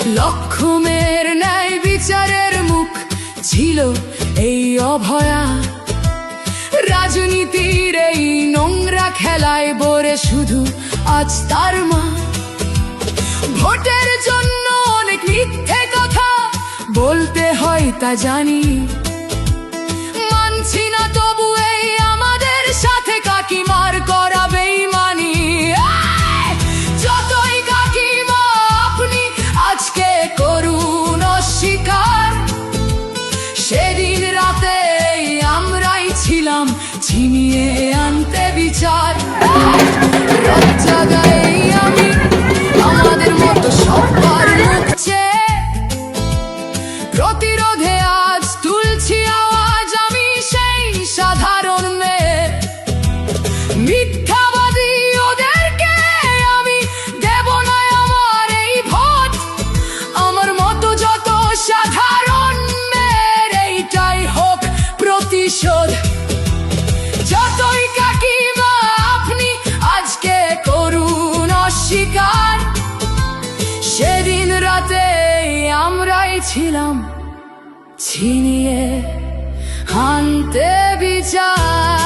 লক্ষ্যমের ন্যায় বিচারের মুখ ছিল এই অভয়া। রাজনীতির এই নোংরা খেলায় বরে শুধু আজ তার মা। ভোটের জন্য অনেক মিথ্যে কথা বলতে হয় তা জানি, মানছি না তবু এই আমাদের সাথে কাকিমার করা বেইমানি। যতই কাকিমা আপনি আজকে করুন অস্বীকার, সেদিন রাতে আমরাই ছিলাম ছিনিয়ে আনতে বিচার। রাত জাগাই আমি আমাদের মতো সবার মুখ চেয়ে, প্রতিরোধে আজ তুলছি আওয়াজ আমি সেই সাধারণ মেয়ে। মিথ্যাবাদী ওদেরকে আমি দেব না আমার এই ভোট, আমার মতো যত সাধারণ মেয়ের এইটাই হোক প্রতিশোধ। যতই কাকিমা আপনি আজকে করুন অস্বীকার, সেদিন রাতে আমরাই ছিলাম ছিনিয়ে আনতে বিচার।